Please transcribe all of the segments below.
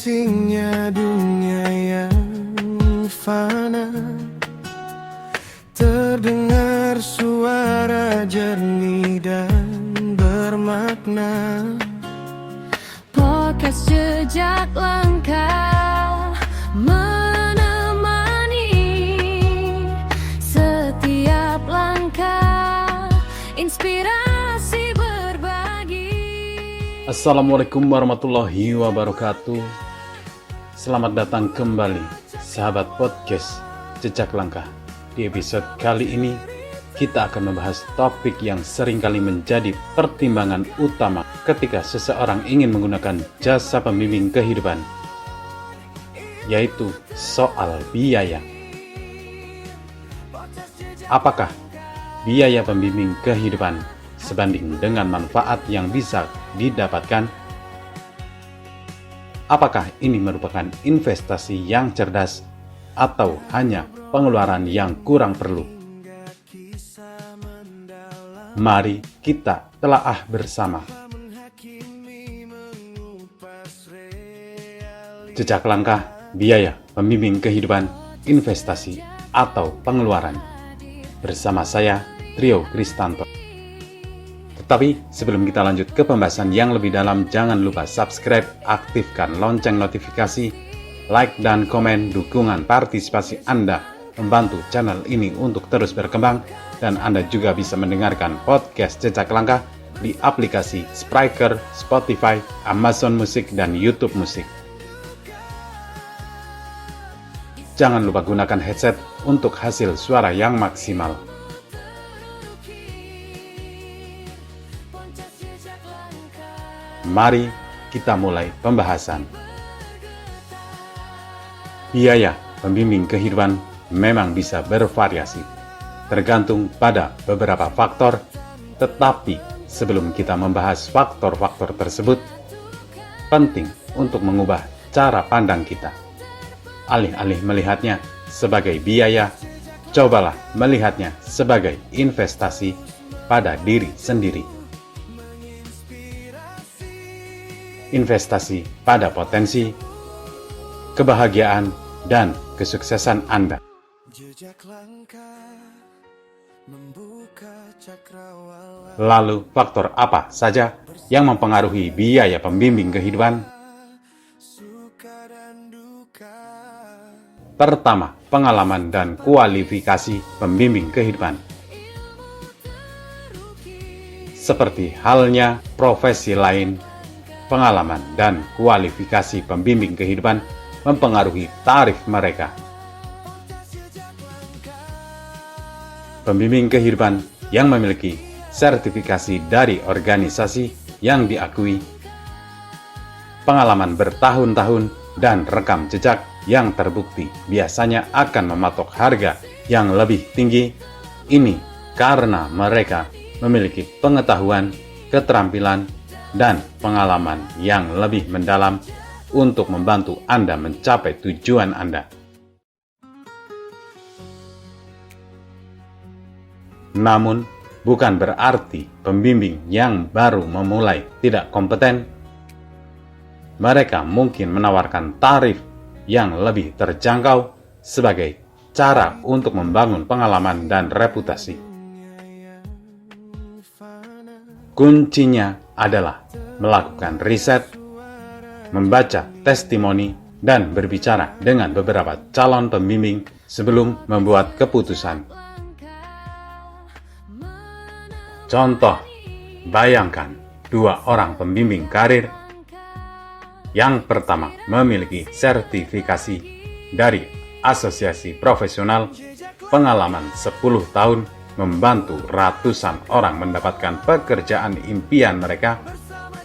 asingnya dunia yang fana, terdengar suara jernih dan bermakna. Podcast Jejak Langkah menemani setiap langkah, inspirasi berbagi. Assalamualaikum warahmatullahi wabarakatuh. Selamat datang kembali sahabat podcast Jejak Langkah. Di episode kali ini kita akan membahas topik yang seringkali menjadi pertimbangan utama ketika seseorang ingin menggunakan jasa pembimbing kehidupan, yaitu soal biaya. Apakah biaya pembimbing kehidupan sebanding dengan manfaat yang bisa didapatkan? Apakah ini merupakan investasi yang cerdas atau hanya pengeluaran yang kurang perlu? Mari kita telaah bersama. Jejak langkah, biaya pembimbing kehidupan, investasi atau pengeluaran. Bersama saya, Trio Kristanto. Tetapi sebelum kita lanjut ke pembahasan yang lebih dalam, jangan lupa subscribe, aktifkan lonceng notifikasi, like dan komen. Dukungan partisipasi Anda membantu channel ini untuk terus berkembang, dan Anda juga bisa mendengarkan podcast Jejak Langkah di aplikasi Spreaker, Spotify, Amazon Music, dan YouTube Music. Jangan lupa gunakan headset untuk hasil suara yang maksimal. Mari kita mulai pembahasan. Biaya pembimbing kehidupan memang bisa bervariasi, tergantung pada beberapa faktor, tetapi sebelum kita membahas faktor-faktor tersebut, penting untuk mengubah cara pandang kita. Alih-alih melihatnya sebagai biaya, cobalah melihatnya sebagai investasi pada diri sendiri. Investasi pada potensi, kebahagiaan, dan kesuksesan Anda. Lalu, faktor apa saja yang mempengaruhi biaya pembimbing kehidupan? Pertama, pengalaman dan kualifikasi pembimbing kehidupan. Seperti halnya profesi lain, pengalaman dan kualifikasi pembimbing kehidupan mempengaruhi tarif mereka. Pembimbing kehidupan yang memiliki sertifikasi dari organisasi yang diakui, pengalaman bertahun-tahun, dan rekam jejak yang terbukti biasanya akan mematok harga yang lebih tinggi. Ini karena mereka memiliki pengetahuan, keterampilan, dan pengalaman yang lebih mendalam untuk membantu Anda mencapai tujuan Anda. Namun, bukan berarti pembimbing yang baru memulai tidak kompeten. Mereka mungkin menawarkan tarif yang lebih terjangkau sebagai cara untuk membangun pengalaman dan reputasi. Kuncinya adalah melakukan riset, membaca testimoni, dan berbicara dengan beberapa calon pembimbing sebelum membuat keputusan. Contoh, bayangkan dua orang pembimbing karir. Yang pertama memiliki sertifikasi dari asosiasi profesional, pengalaman 10 tahun, membantu ratusan orang mendapatkan pekerjaan impian mereka,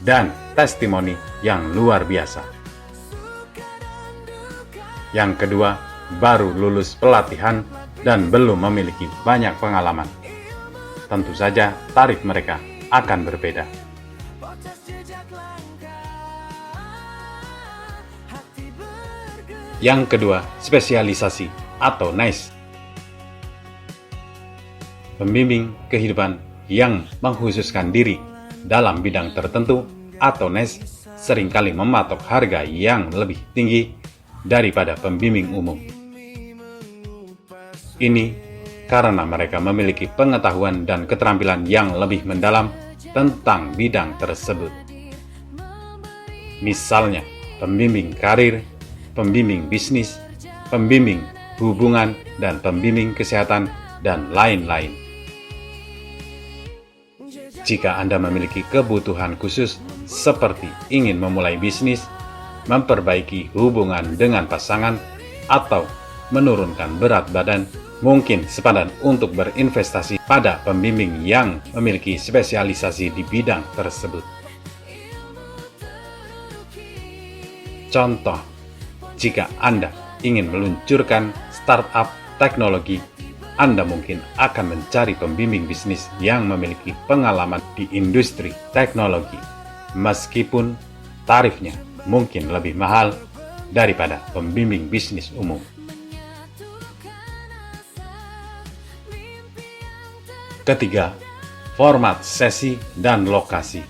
dan testimoni yang luar biasa. Yang kedua, baru lulus pelatihan dan belum memiliki banyak pengalaman. Tentu saja tarif mereka akan berbeda. Yang kedua, spesialisasi atau niche. Pembimbing kehidupan yang mengkhususkan diri dalam bidang tertentu atau niche seringkali mematok harga yang lebih tinggi daripada pembimbing umum. Ini karena mereka memiliki pengetahuan dan keterampilan yang lebih mendalam tentang bidang tersebut. Misalnya, pembimbing karir, pembimbing bisnis, pembimbing hubungan, dan pembimbing kesehatan, dan lain-lain. Jika Anda memiliki kebutuhan khusus seperti ingin memulai bisnis, memperbaiki hubungan dengan pasangan, atau menurunkan berat badan, mungkin sepadan untuk berinvestasi pada pembimbing yang memiliki spesialisasi di bidang tersebut. Contoh, jika Anda ingin meluncurkan startup teknologi, Anda mungkin akan mencari pembimbing bisnis yang memiliki pengalaman di industri teknologi, meskipun tarifnya mungkin lebih mahal daripada pembimbing bisnis umum. Ketiga, format sesi dan lokasi.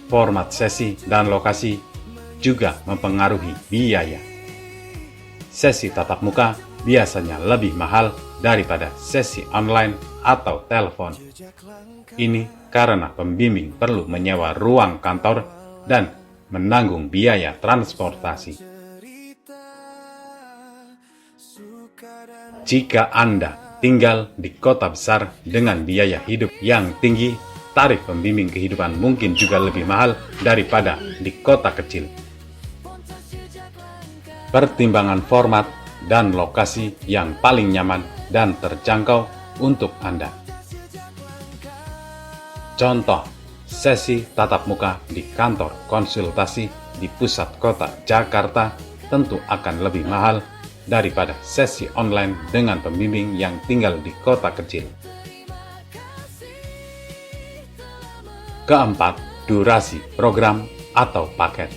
Format sesi dan lokasi juga mempengaruhi biaya. Sesi tatap muka biasanya lebih mahal daripada sesi online atau telepon. Ini karena pembimbing perlu menyewa ruang kantor dan menanggung biaya transportasi. Jika Anda tinggal di kota besar dengan biaya hidup yang tinggi, tarif pembimbing kehidupan mungkin juga lebih mahal daripada di kota kecil. Pertimbangan format dan lokasi yang paling nyaman dan terjangkau untuk Anda. Contoh, sesi tatap muka di kantor konsultasi di pusat kota Jakarta tentu akan lebih mahal daripada sesi online dengan pembimbing yang tinggal di kota kecil. Keempat, durasi program atau paket.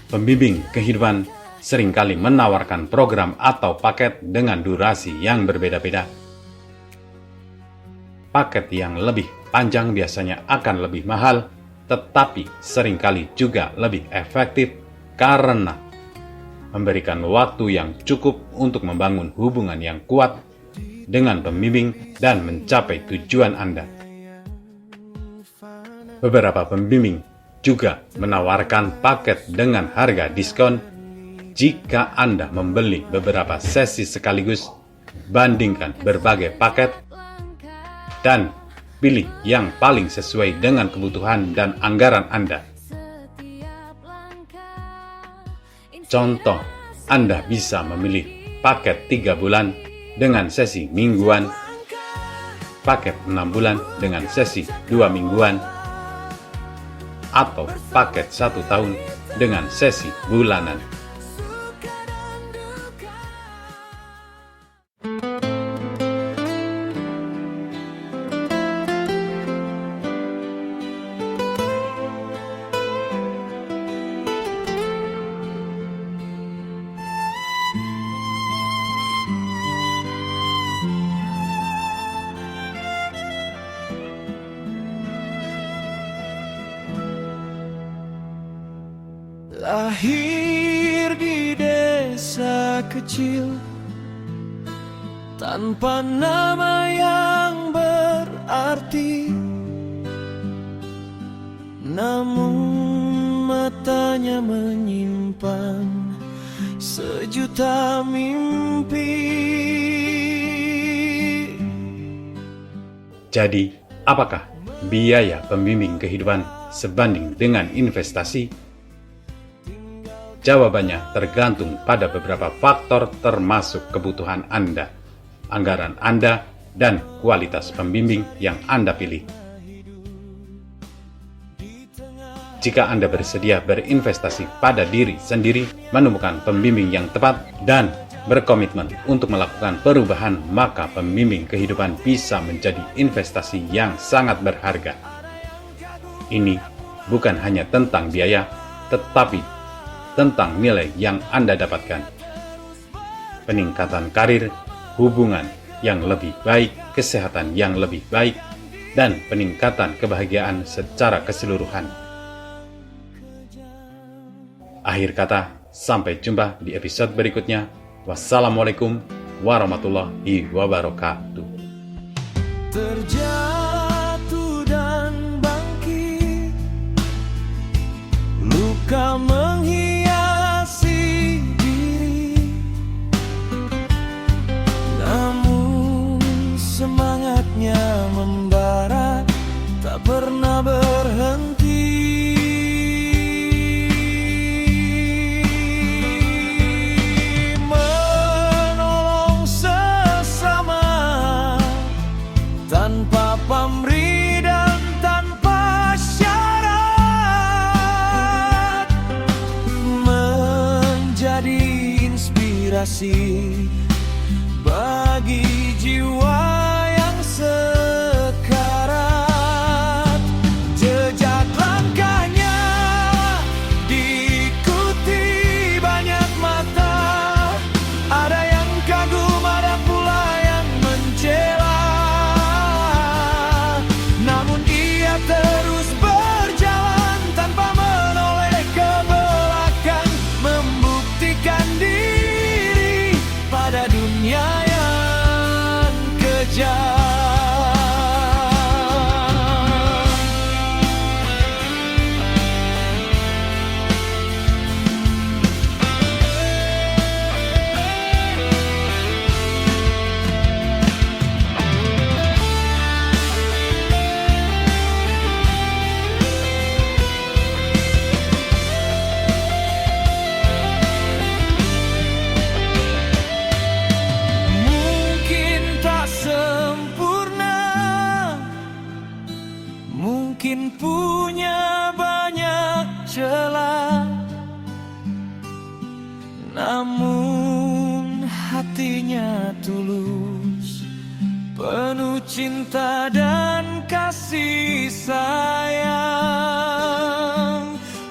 Pembimbing kehidupan seringkali menawarkan program atau paket dengan durasi yang berbeda-beda. Paket yang lebih panjang biasanya akan lebih mahal, tetapi seringkali juga lebih efektif karena memberikan waktu yang cukup untuk membangun hubungan yang kuat dengan pembimbing dan mencapai tujuan Anda. Beberapa pembimbing juga menawarkan paket dengan harga diskon jika Anda membeli beberapa sesi sekaligus. Bandingkan berbagai paket dan pilih yang paling sesuai dengan kebutuhan dan anggaran Anda. Contoh, Anda bisa memilih paket 3 bulan dengan sesi mingguan, paket 6 bulan dengan sesi 2 mingguan, atau paket 1 tahun dengan sesi bulanan. Lahir di desa kecil tanpa nama yang berarti, namun matanya menyimpan sejuta mimpi. Jadi, apakah biaya pembimbing kehidupan sebanding dengan investasi? Jawabannya tergantung pada beberapa faktor termasuk kebutuhan Anda, anggaran Anda, dan kualitas pembimbing yang Anda pilih. Jika Anda bersedia berinvestasi pada diri sendiri, menemukan pembimbing yang tepat, dan berkomitmen untuk melakukan perubahan, maka pembimbing kehidupan bisa menjadi investasi yang sangat berharga. Ini bukan hanya tentang biaya, tetapi tentang nilai yang Anda dapatkan. Peningkatan karir, hubungan yang lebih baik, kesehatan yang lebih baik, dan peningkatan kebahagiaan secara keseluruhan. Akhir kata, sampai jumpa di episode berikutnya. Wassalamualaikum warahmatullahi wabarakatuh. Terjatuh dan bangkit, luka menghiasi diri, namun semangatnya membara, tak pernah berhenti. Menolong sesama tanpa pamrih dan tanpa syarat, menjadi inspirasi bagi jiwa yang sekarat. Jejak langkahnya diikuti banyak mata, ada yang kagum, ada pula yang mencela. Namun ia terus berjalan tanpa menoleh ke belakang, membuktikan diri pada dunia yang kejam. Mungkin tak sempurna, mungkin punya banyak celah, namun hatinya tulus, penuh cinta dan kasih sayang.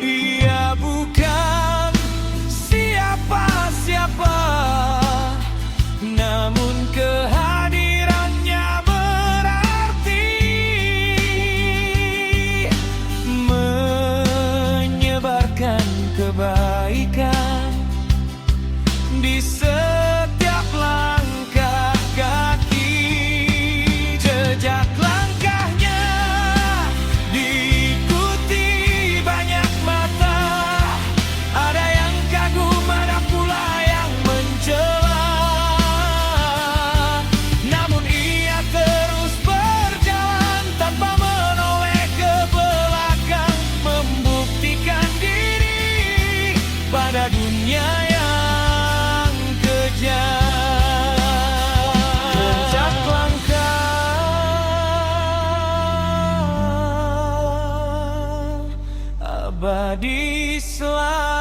Ia bukan siapa-siapa, namun kehadirannya berarti, menyebarkan kebaikan di setiap langkah kaki. Jejak langkahnya diikuti banyak mata, ada yang kagum, ada pula yang mencela. Namun ia terus berjalan tanpa menoleh ke belakang, membuktikan diri pada dunia yang kejam. Jejak langkah abadi selamanya.